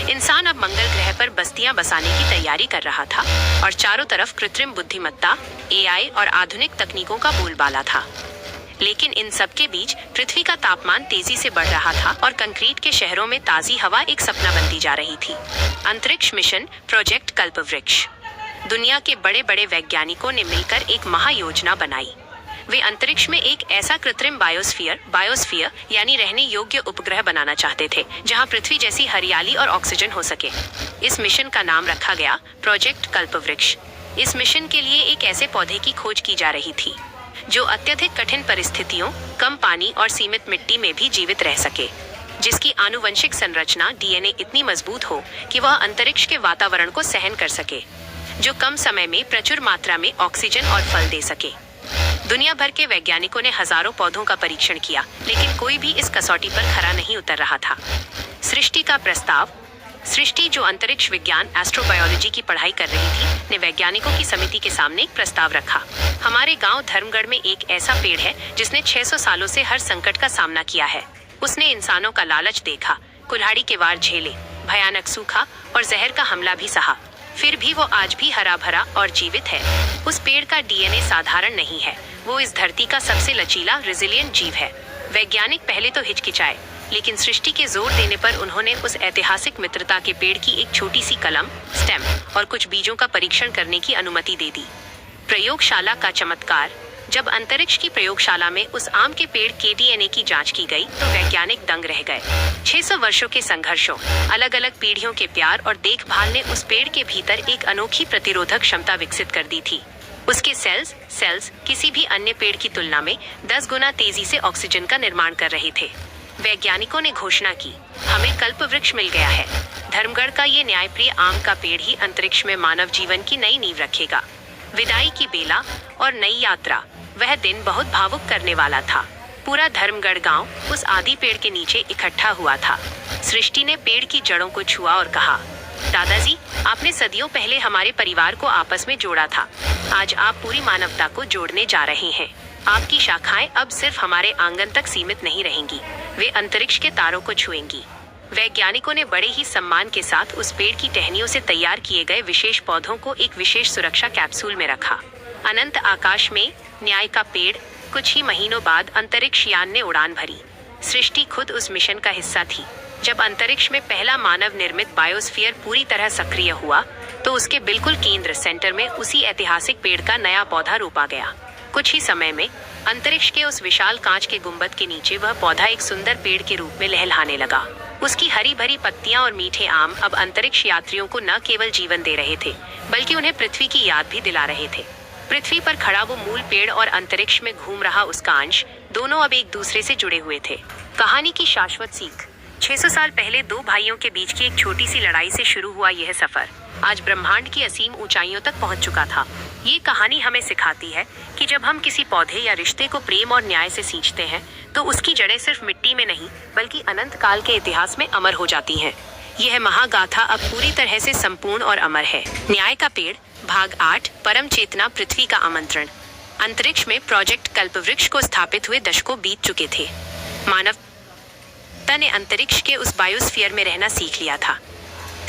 इंसान अब मंगल ग्रह पर बस्तियां बसाने की तैयारी कर रहा था और चारों तरफ कृत्रिम बुद्धिमत्ता, AI और आधुनिक तकनीकों का बोलबाला था। लेकिन इन सब के बीच पृथ्वी का तापमान तेजी से बढ़ रहा था और कंक्रीट के शहरों में ताजी हवा एक सपना बनती जा रही थी। अंतरिक्ष मिशन प्रोजेक्ट कल्पवृक्ष। दुनिया के बड़े बड़े वैज्ञानिकों ने मिलकर एक महायोजना बनाई। वे अंतरिक्ष में एक ऐसा कृत्रिम बायोस्फीयर यानी रहने योग्य उपग्रह बनाना चाहते थे जहां पृथ्वी जैसी हरियाली और ऑक्सीजन हो सके। इस मिशन का नाम रखा गया प्रोजेक्ट कल्पवृक्ष। इस मिशन के लिए एक ऐसे पौधे की खोज की जा रही थी जो अत्यधिक कठिन परिस्थितियों, कम पानी और सीमित मिट्टी में भी जीवित रह सके, जिसकी आनुवंशिक संरचना DNA इतनी मजबूत हो कि वह अंतरिक्ष के वातावरण को सहन कर सके, जो कम समय में प्रचुर मात्रा में ऑक्सीजन और फल दे सके। दुनिया भर के वैज्ञानिकों ने हजारों पौधों का परीक्षण किया, लेकिन कोई भी इस कसौटी पर खरा नहीं उतर रहा था। सृष्टि का प्रस्ताव, सृष्टि, जो अंतरिक्ष विज्ञान एस्ट्रोबायोलॉजी की पढ़ाई कर रही थी, ने वैज्ञानिकों की समिति के सामने एक प्रस्ताव रखा। हमारे गांव धर्मगढ़ में एक ऐसा पेड़ है जिसने 600 सालों से हर संकट का सामना किया है। उसने इंसानों का लालच देखा, कुल्हाड़ी के वार झेले, भयानक सूखा और जहर का हमला भी सहा, फिर भी वो आज भी हरा भरा और जीवित है। उस पेड़ का डीएनए साधारण नहीं है, वो इस धरती का सबसे लचीला रेजिलिएंट जीव है। वैज्ञानिक पहले तो हिचकिचाए, लेकिन सृष्टि के जोर देने पर उन्होंने उस ऐतिहासिक मित्रता के पेड़ की एक छोटी सी कलम, स्टेम और कुछ बीजों का परीक्षण करने की अनुमति दे दी। प्रयोगशाला का चमत्कार। जब अंतरिक्ष की प्रयोगशाला में उस आम के पेड़ के डीएनए की जांच की गई तो वैज्ञानिक दंग रह गए। 600 वर्षों के संघर्षों, अलग अलग पीढ़ियों के प्यार और देखभाल ने उस पेड़ के भीतर एक अनोखी प्रतिरोधक क्षमता विकसित कर दी थी। उसके सेल्स किसी भी अन्य पेड़ की तुलना में 10 गुना तेजी से ऑक्सीजन का निर्माण कर रहे थे। वैज्ञानिकों ने घोषणा की, हमें कल्पवृक्ष मिल गया है। धर्मगढ़ का ये न्यायप्रिय आम का पेड़ ही अंतरिक्ष में मानव जीवन की नई नींव रखेगा। विदाई की बेला और नई यात्रा। वह दिन बहुत भावुक करने वाला था। पूरा धर्मगढ़ गांव उस आदि पेड़ के नीचे इकट्ठा हुआ था। सृष्टि ने पेड़ की जड़ों को छुआ और कहा, दादाजी, आपने सदियों पहले हमारे परिवार को आपस में जोड़ा था। आज आप पूरी मानवता को जोड़ने जा रहे हैं। आपकी शाखाएं अब सिर्फ हमारे आंगन तक सीमित नहीं रहेंगी, वे अंतरिक्ष के तारों को छुएंगी। वैज्ञानिकों ने बड़े ही सम्मान के साथ उस पेड़ की टहनियों से तैयार किए गए विशेष पौधों को एक विशेष सुरक्षा कैप्सूल में रखा। अनंत आकाश में न्याय का पेड़। कुछ ही महीनों बाद अंतरिक्ष यान ने उड़ान भरी। सृष्टि खुद उस मिशन का हिस्सा थी। जब अंतरिक्ष में पहला मानव निर्मित बायोस्फीयर पूरी तरह सक्रिय हुआ तो उसके बिल्कुल केंद्र सेंटर में उसी ऐतिहासिक पेड़ का नया पौधा रोपा गया। कुछ ही समय में अंतरिक्ष के उस विशाल कांच के गुंबद के नीचे वह पौधा एक सुंदर पेड़ के रूप में लहलहाने लगा। उसकी हरी भरी पत्तियां और मीठे आम अब अंतरिक्ष यात्रियों को न केवल जीवन दे रहे थे, बल्कि उन्हें पृथ्वी की याद भी दिला रहे थे। पृथ्वी पर खड़ा वो मूल पेड़ और अंतरिक्ष में घूम रहा उसका अंश, दोनों अब एक दूसरे से जुड़े हुए थे। कहानी की शाश्वत सीख। 600 साल पहले दो भाइयों के बीच की एक छोटी सी लड़ाई से शुरू हुआ यह सफर आज ब्रह्मांड की असीम ऊंचाइयों तक पहुंच चुका था। ये कहानी हमें सिखाती है कि जब हम किसी पौधे या रिश्ते को प्रेम और न्याय से सींचते हैं तो उसकी जड़ें सिर्फ मिट्टी में नहीं बल्कि अनंत काल के इतिहास में अमर हो जाती हैं। यह महागाथा अब पूरी तरह से संपूर्ण और अमर है। न्याय का पेड़, भाग 8, परम चेतना पृथ्वी का आमंत्रण। अंतरिक्ष में प्रोजेक्ट कल्पवृक्ष को स्थापित हुए दशकों बीत चुके थे। मानवता ने अंतरिक्ष के उस बायोस्फीयर में रहना सीख लिया था।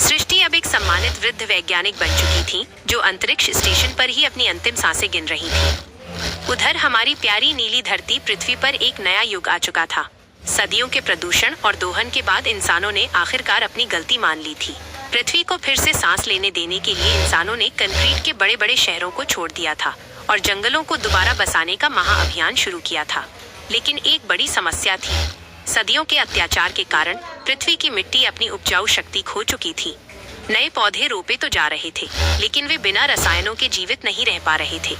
सृष्टि अब एक सम्मानित वृद्ध वैज्ञानिक बन चुकी थी, जो अंतरिक्ष स्टेशन पर ही अपनी अंतिम सांसें गिन रही थी। उधर हमारी प्यारी नीली धरती पृथ्वी पर एक नया युग आ चुका था। सदियों के प्रदूषण और दोहन के बाद इंसानों ने आखिरकार अपनी गलती मान ली थी। पृथ्वी को फिर से सांस लेने देने के लिए इंसानों ने कंक्रीट के बड़े बड़े शहरों को छोड़ दिया था और जंगलों को दोबारा बसाने का महाअभियान शुरू किया था। लेकिन एक बड़ी समस्या थी। सदियों के अत्याचार के कारण पृथ्वी की मिट्टी अपनी उपजाऊ शक्ति खो चुकी थी। नए पौधे रोपे तो जा रहे थे, लेकिन वे बिना रसायनों के जीवित नहीं रह पा रहे थे।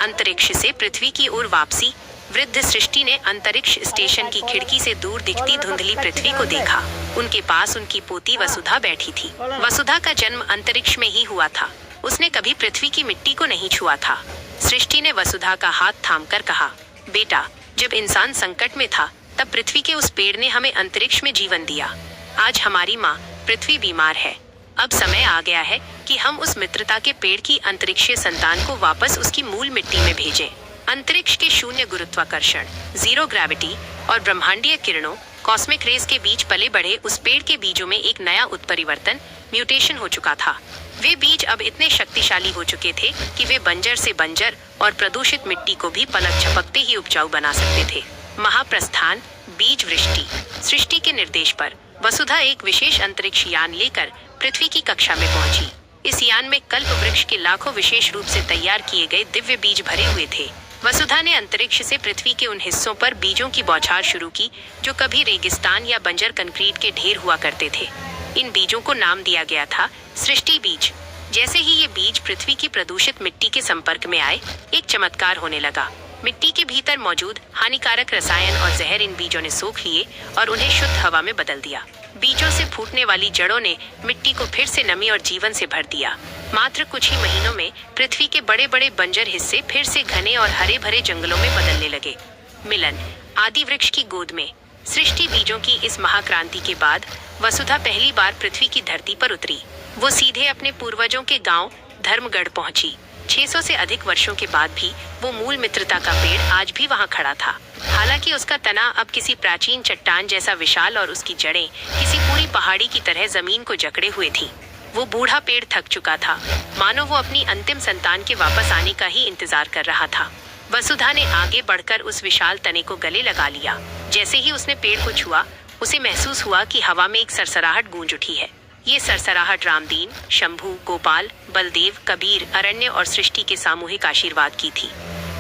अंतरिक्ष से पृथ्वी की ओर वापसी। वृद्ध सृष्टि ने अंतरिक्ष स्टेशन की खिड़की से दूर दिखती धुंधली पृथ्वी को देखा। उनके पास उनकी पोती वसुधा बैठी थी। वसुधा का जन्म अंतरिक्ष में ही हुआ था। उसने कभी पृथ्वी की मिट्टी को नहीं छुआ था। सृष्टि ने वसुधा का हाथ थामकर कहा, बेटा, जब इंसान संकट में था तब पृथ्वी के उस पेड़ ने हमें अंतरिक्ष में जीवन दिया। आज हमारी माँ पृथ्वी बीमार है। अब समय आ गया है कि हम उस मित्रता के पेड़ की अंतरिक्षीय संतान को वापस उसकी मूल मिट्टी में भेजें। अंतरिक्ष के शून्य गुरुत्वाकर्षण, जीरो ग्रेविटी और ब्रह्मांडीय किरणों, कॉस्मिक रेज के बीच पले बढ़े उस पेड़ के बीजों में एक नया उत्परिवर्तन, म्यूटेशन हो चुका था। वे बीज अब इतने शक्तिशाली हो चुके थे कि वे बंजर से बंजर और प्रदूषित मिट्टी को भी पलक झपकते ही उपजाऊ बना सकते थे। महाप्रस्थान, बीज वृष्टि। सृष्टि के निर्देश पर वसुधा एक विशेष अंतरिक्ष यान लेकर पृथ्वी की कक्षा में पहुंची। इस यान में कल्प वृक्ष के लाखों विशेष रूप से तैयार किए गए दिव्य बीज भरे हुए थे। वसुधा ने अंतरिक्ष से पृथ्वी के उन हिस्सों पर बीजों की बौछार शुरू की जो कभी रेगिस्तान या बंजर कंक्रीट के ढेर हुआ करते थे। इन बीजों को नाम दिया गया था सृष्टि बीज। जैसे ही ये बीज पृथ्वी की प्रदूषित मिट्टी के संपर्क में आए, एक चमत्कार होने लगा। मिट्टी के भीतर मौजूद हानिकारक रसायन और जहर इन बीजों ने सोख लिए और उन्हें शुद्ध हवा में बदल दिया। बीजों से फूटने वाली जड़ों ने मिट्टी को फिर से नमी और जीवन से भर दिया। मात्र कुछ ही महीनों में पृथ्वी के बड़े बड़े बंजर हिस्से फिर से घने और हरे भरे जंगलों में बदलने लगे। मिलन, आदि वृक्ष की गोद में। सृष्टि बीजों की इस महाक्रांति के बाद वसुधा पहली बार पृथ्वी की धरती पर उतरी। वो सीधे अपने पूर्वजों के गांव धर्मगढ़ पहुंची। 600 से अधिक वर्षों के बाद भी वो मूल मित्रता का पेड़ आज भी वहां खड़ा था। हालांकि उसका तना अब किसी प्राचीन चट्टान जैसा विशाल और उसकी जड़ें किसी पूरी पहाड़ी की तरह जमीन को जकड़े हुए थी। वो बूढ़ा पेड़ थक चुका था, मानो वो अपनी अंतिम संतान के वापस आने का ही इंतजार कर रहा था। वसुधा ने आगे बढ़कर उस विशाल तने को गले लगा लिया। जैसे ही उसने पेड़ को छुआ, उसे महसूस हुआ कि हवा में एक सरसराहट गूंज उठी है। ये सरसराहट रामदीन, शंभू, गोपाल, बलदेव, कबीर, अरण्य और सृष्टि के सामूहिक आशीर्वाद की थी।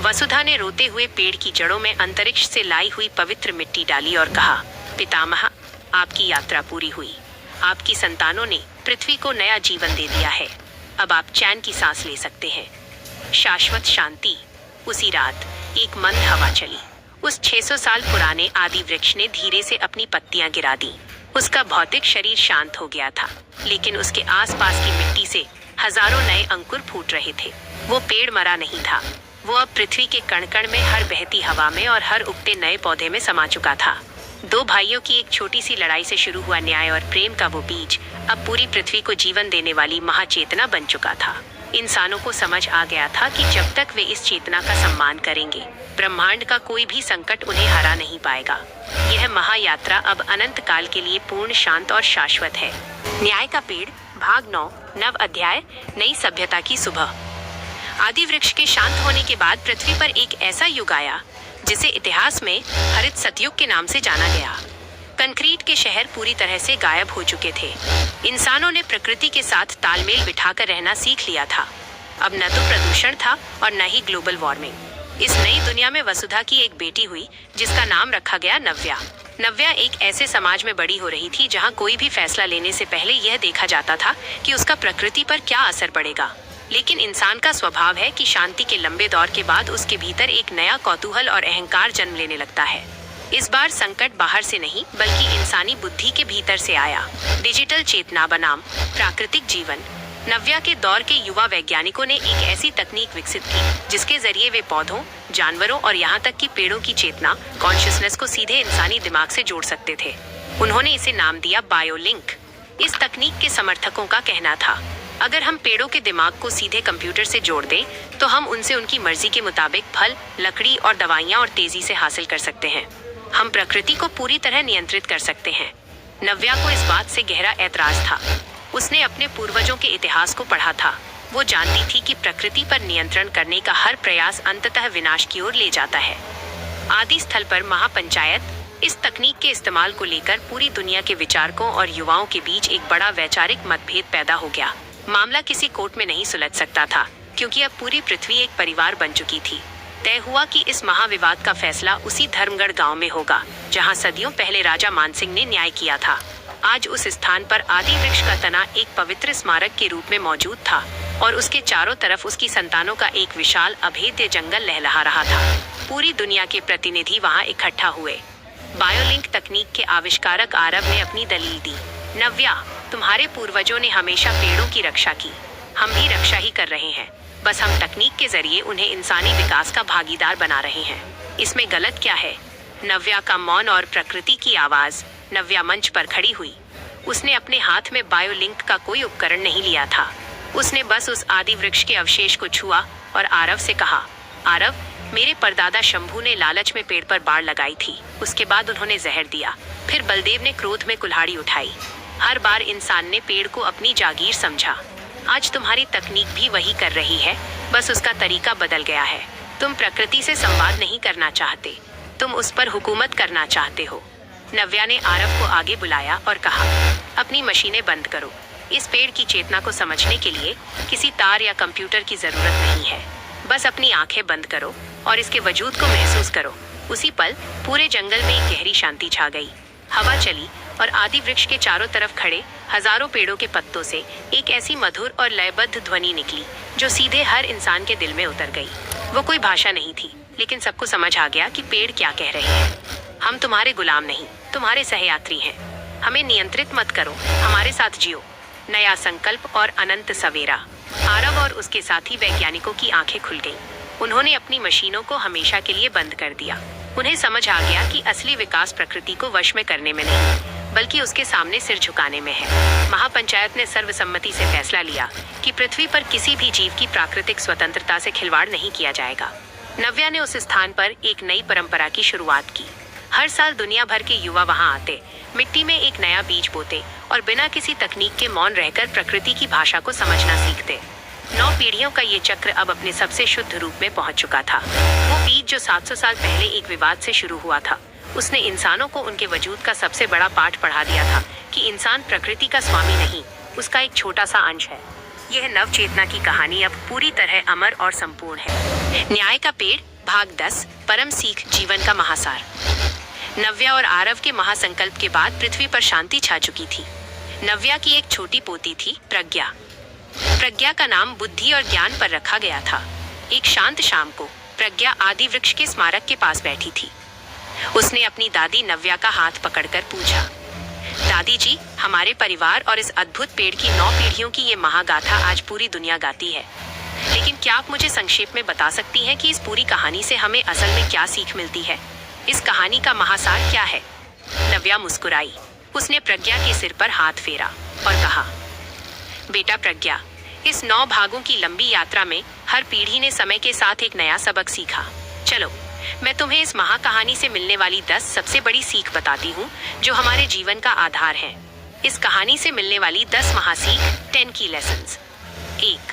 वसुधा ने रोते हुए पेड़ की जड़ों में अंतरिक्ष से लाई हुई पवित्र मिट्टी डाली और कहा, पितामह, आपकी यात्रा पूरी हुई। आपकी संतानों ने पृथ्वी को नया जीवन दे दिया है। अब आप चैन की सांस ले सकते हैं। शाश्वत शांति। उसी रात एक मंद हवा चली। उस 600 साल पुराने आदि वृक्ष ने धीरे से अपनी पत्तियां गिरा दी। उसका भौतिक शरीर शांत हो गया था, लेकिन उसके आसपास की मिट्टी से हजारों नए अंकुर फूट रहे थे। वो पेड़ मरा नहीं था। वो अब पृथ्वी के कण कण में, हर बहती हवा में और हर उगते नए पौधे में समा चुका था। दो भाइयों की एक छोटी सी लड़ाई से शुरू हुआ न्याय और प्रेम का वो बीज अब पूरी पृथ्वी को जीवन देने वाली महाचेतना बन चुका था। इंसानों को समझ आ गया था कि जब तक वे इस चेतना का सम्मान करेंगे, ब्रह्मांड का कोई भी संकट उन्हें हरा नहीं पाएगा। यह महायात्रा अब अनंत काल के लिए पूर्ण, शांत और शाश्वत है। न्याय का पेड़, भाग 9, नव अध्याय, नई सभ्यता की सुबह। आदि वृक्ष के शांत होने के बाद पृथ्वी पर एक ऐसा युग आया जिसे इतिहास में हरित सतयुग के नाम से जाना गया। कंक्रीट के शहर पूरी तरह से गायब हो चुके थे। इंसानों ने प्रकृति के साथ तालमेल बिठाकर रहना सीख लिया था। अब न तो प्रदूषण था और न ही ग्लोबल वार्मिंग। इस नई दुनिया में वसुधा की एक बेटी हुई जिसका नाम रखा गया नव्या। नव्या एक ऐसे समाज में बड़ी हो रही थी जहां कोई भी फैसला लेने से पहले यह देखा जाता था कि उसका प्रकृति पर क्या असर पड़ेगा। लेकिन इंसान का स्वभाव है कि शांति के लंबे दौर के बाद उसके भीतर एक नया कौतूहल और अहंकार जन्म लेने लगता है। इस बार संकट बाहर से नहीं, बल्कि इंसानी बुद्धि के भीतर से आया। डिजिटल चेतना बनाम प्राकृतिक जीवन। नव्या के दौर के युवा वैज्ञानिकों ने एक ऐसी तकनीक विकसित की जिसके जरिए वे पौधों, जानवरों और यहाँ तक कि पेड़ों की चेतना, कॉन्शियसनेस को सीधे इंसानी दिमाग से जोड़ सकते थे। उन्होंने इसे नाम दिया बायोलिंक। इस तकनीक के समर्थकों का कहना था, अगर हम पेड़ों के दिमाग को सीधे कंप्यूटर से जोड़ दें तो हम उनसे उनकी मर्जी के मुताबिक फल, लकड़ी और दवाइयाँ और तेजी से हासिल कर सकते हैं। हम प्रकृति को पूरी तरह नियंत्रित कर सकते हैं। नव्या को इस बात से गहरा ऐतराज था। उसने अपने पूर्वजों के इतिहास को पढ़ा था। वो जानती थी कि प्रकृति पर नियंत्रण करने का हर प्रयास अंततः विनाश की ओर ले जाता है। आदि स्थल पर महापंचायत। इस तकनीक के इस्तेमाल को लेकर पूरी दुनिया के विचारकों और युवाओं के बीच एक बड़ा वैचारिक मतभेद पैदा हो गया। मामला किसी कोर्ट में नहीं सुलझ सकता था, क्योंकि अब पूरी पृथ्वी एक परिवार बन चुकी थी। तय हुआ कि इस महाविवाद का फैसला उसी धर्मगढ़ गांव में होगा जहां सदियों पहले राजा मानसिंह ने न्याय किया था। आज उस स्थान पर आदि वृक्ष का तना एक पवित्र स्मारक के रूप में मौजूद था और उसके चारों तरफ उसकी संतानों का एक विशाल अभेद्य जंगल लहलहा रहा था। पूरी दुनिया के प्रतिनिधि वहां इकट्ठा हुए। बायोलिंक तकनीक के आविष्कारक आरव ने अपनी दलील दी। नव्या, तुम्हारे पूर्वजों ने हमेशा पेड़ों की रक्षा की। हम भी रक्षा ही कर रहे हैं, बस हम तकनीक के जरिए उन्हें इंसानी विकास का भागीदार बना रहे हैं। इसमें गलत क्या है? नव्या का मौन और प्रकृति की आवाज। नव्या मंच पर खड़ी हुई। उसने अपने हाथ में बायोलिंक का कोई उपकरण नहीं लिया था। उसने बस उस आदि वृक्ष के अवशेष को छुआ और आरव से कहा, आरव, मेरे परदादा शंभू ने लालच में पेड़ पर बाड़ लगाई थी। उसके बाद उन्होंने जहर दिया। फिर बलदेव ने क्रोध में कुल्हाड़ी उठाई। हर बार इंसान ने पेड़ को अपनी जागीर समझा। आज तुम्हारी तकनीक भी वही कर रही है, बस उसका तरीका बदल गया है। तुम प्रकृति से संवाद नहीं करना चाहते, तुम उस पर हुकूमत करना चाहते हो। नव्या ने आरव को आगे बुलाया और कहा, अपनी मशीनें बंद करो। इस पेड़ की चेतना को समझने के लिए किसी तार या कंप्यूटर की जरूरत नहीं है। बस अपनी आंखें बंद करो और इसके वजूद को महसूस करो। उसी पल पूरे जंगल में एक गहरी शांति छा गई। हवा चली और आदि वृक्ष के चारों तरफ खड़े हजारों पेड़ों के पत्तों से एक ऐसी मधुर और लयबद्ध ध्वनि निकली जो सीधे हर इंसान के दिल में उतर गई। वो कोई भाषा नहीं थी, लेकिन सबको समझ आ गया कि पेड़ क्या कह रहे हैं। हम तुम्हारे गुलाम नहीं, तुम्हारे सहयात्री हैं। हमें नियंत्रित मत करो, हमारे साथ जियो। नया संकल्प और अनंत सवेरा। आरव और उसके साथी वैज्ञानिकों की आंखें खुल गईं। उन्होंने अपनी मशीनों को हमेशा के लिए बंद कर दिया। उन्हें समझ आ गया कि असली विकास प्रकृति को वश में करने में नहीं, बल्कि उसके सामने सिर झुकाने में है। महापंचायत ने सर्वसम्मति से फैसला लिया कि पृथ्वी पर किसी भी जीव की प्राकृतिक स्वतंत्रता से खिलवाड़ नहीं किया जाएगा। नव्या ने उस स्थान पर एक नई परंपरा की शुरुआत की। हर साल दुनिया भर के युवा वहां आते, मिट्टी में एक नया बीज बोते और बिना किसी तकनीक के मौन रहकर प्रकृति की भाषा को समझना सीखते। 9 पीढ़ियों का ये चक्र अब अपने सबसे शुद्ध रूप में पहुंच चुका था। वो बीज जो 700 साल पहले एक विवाद से शुरू हुआ था, उसने इंसानों को उनके वजूद का सबसे बड़ा पाठ पढ़ा दिया था कि इंसान प्रकृति का स्वामी नहीं, उसका एक छोटा सा अंश है। यह नव चेतना की कहानी अब पूरी तरह अमर और संपूर्ण है। न्याय का पेड़, भाग 10, परम सीख, जीवन का महासार। नव्या और आरव के महासंकल्प के बाद पृथ्वी पर शांति छा चुकी थी। नव्या की एक छोटी पोती थी, प्रज्ञा। प्रज्ञा का नाम बुद्धि और ज्ञान पर रखा गया था। एक शांत शाम को प्रज्ञा आदि वृक्ष के स्मारक के पास बैठी थी। उसने अपनी दादी नव्या का हाथ पकड़कर पूछा, दादी जी, हमारे परिवार और इस अद्भुत पेड़ की 9 पीढ़ियों की ये महागाथा आज पूरी दुनिया गाती है, लेकिन क्या आप मुझे संक्षेप में बता सकती हैं कि इस पूरी कहानी से हमें असल में क्या सीख मिलती है? इस कहानी का महासार क्या है? नव्या मुस्कुराई। उसने प्रज्ञा के सिर पर हाथ फेरा और कहा, बेटा प्रज्ञा, इस 9 भागों की लंबी यात्रा में हर पीढ़ी ने समय के साथ एक नया सबक सीखा। चलो, मैं तुम्हें इस महाकहानी से मिलने वाली 10 सबसे बड़ी सीख बताती हूँ जो हमारे जीवन का आधार है। इस कहानी से मिलने वाली 10 महासीख, 10 की लेसन्स। 1.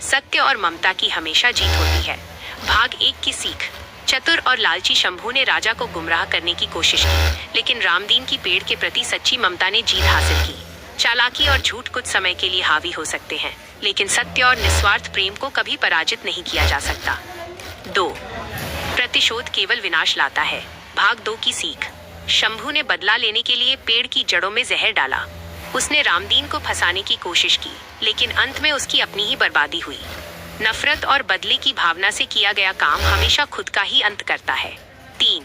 सत्य और ममता की हमेशा जीत होती है। भाग 1 की सीख। चतुर और लालची शंभू ने राजा को गुमराह करने की कोशिश की, लेकिन रामदीन की पेड़ के प्रति सच्ची ममता ने जीत हासिल की। चालाकी और झूठ कुछ समय के लिए हावी हो सकते हैं, लेकिन सत्य और निस्वार्थ प्रेम को कभी पराजित नहीं किया जा सकता। 2. प्रतिशोध केवल विनाश लाता है। भाग 2 की सीख। शंभू ने बदला लेने के लिए पेड़ की जड़ों में जहर डाला। उसने रामदीन को फंसाने की कोशिश की, लेकिन अंत में उसकी अपनी ही बर्बादी हुई। नफरत और बदले की भावना से किया गया काम हमेशा खुद का ही अंत करता है। 3.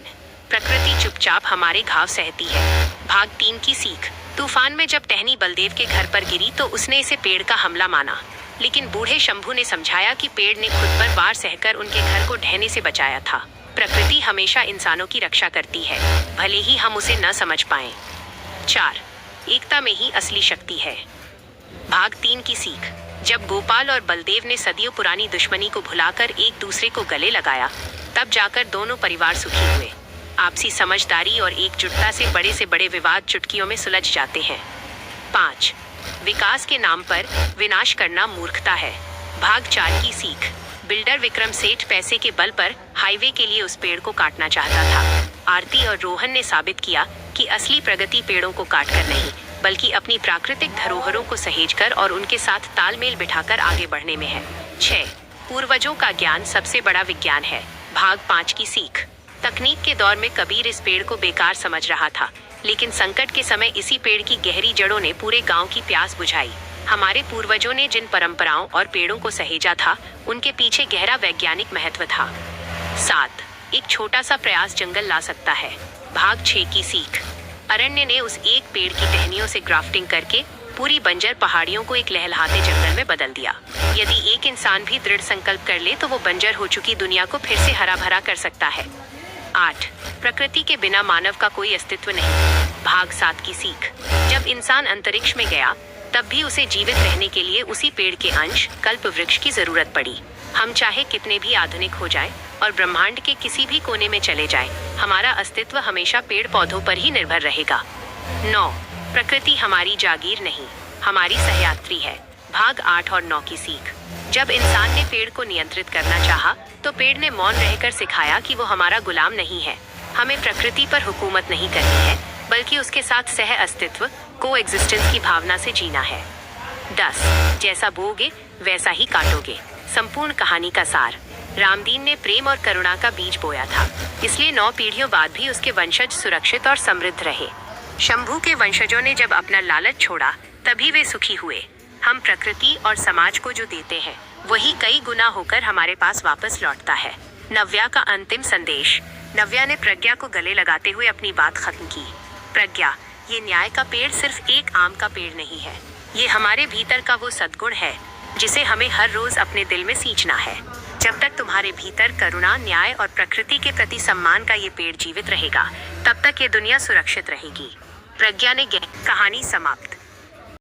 प्रकृति चुपचाप हमारे घाव सहती है। भाग 3 की सीख। तूफान में जब टहनी बलदेव के घर पर गिरी तो उसने इसे पेड़ का हमला माना, लेकिन बूढ़े शंभू ने समझाया कि पेड़ ने खुद पर वार सहकर उनके घर को ढहने से बचाया था। प्रकृति हमेशा इंसानों की रक्षा करती है, भले ही हम उसे न समझ पाएं। 4. एकता में ही असली शक्ति है। भाग 3 की सीख। जब गोपाल और बलदेव ने सदियों पुरानी दुश्मनी को भुलाकर एक दूसरे को गले लगाया, तब जाकर दोनों परिवार सुखी हुए। आपसी समझदारी और एकजुटता से बड़े विवाद चुटकियों में सुलझ जाते हैं। 5. विकास के नाम पर विनाश करना मूर्खता है। भाग 4 की सीख। बिल्डर विक्रम सेठ पैसे के बल पर हाईवे के लिए उस पेड़ को काटना चाहता था। आरती और रोहन ने साबित किया कि असली प्रगति पेड़ों को काटकर नहीं, बल्कि अपनी प्राकृतिक धरोहरों को सहेजकर और उनके साथ तालमेल बिठाकर आगे बढ़ने में है। 6. पूर्वजों का ज्ञान सबसे बड़ा विज्ञान है। भाग 5 की सीख। तकनीक के दौर में कबीर इस पेड़ को बेकार समझ रहा था, लेकिन संकट के समय इसी पेड़ की गहरी जड़ों ने पूरे गांव की प्यास बुझाई। हमारे पूर्वजों ने जिन परंपराओं और पेड़ों को सहेजा था, उनके पीछे गहरा वैज्ञानिक महत्व था। 7. एक छोटा सा प्रयास जंगल ला सकता है। भाग 6 की सीख। अरण्य ने उस एक पेड़ की टहनियों से ग्राफ्टिंग करके पूरी बंजर पहाड़ियों को एक लहलहाते जंगल में बदल दिया। यदि एक इंसान भी दृढ़ संकल्प कर ले तो वो बंजर हो चुकी दुनिया को फिर से हरा भरा कर सकता है। 8. प्रकृति के बिना मानव का कोई अस्तित्व नहीं। भाग 7 की सीख। जब इंसान अंतरिक्ष में गया, तब भी उसे जीवित रहने के लिए उसी पेड़ के अंश, कल्प वृक्ष की जरूरत पड़ी। हम चाहे कितने भी आधुनिक हो जाएं और ब्रह्मांड के किसी भी कोने में चले जाएं, हमारा अस्तित्व हमेशा पेड़ पौधों पर ही निर्भर रहेगा। 9. प्रकृति हमारी जागीर नहीं, हमारी सहयात्री है। भाग 8 और 9 की सीख। जब इंसान ने पेड़ को नियंत्रित करना चाहा, तो पेड़ ने मौन रहकर सिखाया कि वो हमारा गुलाम नहीं है। हमें प्रकृति पर हुकूमत नहीं करनी है, बल्कि उसके साथ सह अस्तित्व, को एग्जिस्टेंस की भावना से जीना है। 10. जैसा बोओगे वैसा ही काटोगे। संपूर्ण कहानी का सार। रामदीन ने प्रेम और करुणा का बीज बोया था, इसलिए 9 पीढ़ियों बाद भी उसके वंशज सुरक्षित और समृद्ध रहे। शंभू के वंशजों ने जब अपना लालच छोड़ा, तभी वे सुखी हुए। हम प्रकृति और समाज को जो देते हैं, वही कई गुना होकर हमारे पास वापस लौटता है। नव्या का अंतिम संदेश। नव्या ने प्रज्ञा को गले लगाते हुए अपनी बात खत्म की। प्रज्ञा, ये न्याय का पेड़ सिर्फ एक आम का पेड़ नहीं है, ये हमारे भीतर का वो सद्गुण है जिसे हमें हर रोज अपने दिल में सींचना है। जब तक तुम्हारे भीतर करुणा, न्याय और प्रकृति के प्रति सम्मान का ये पेड़ जीवित रहेगा, तब तक ये दुनिया सुरक्षित रहेगी। प्रज्ञा ने कहानी समाप्त।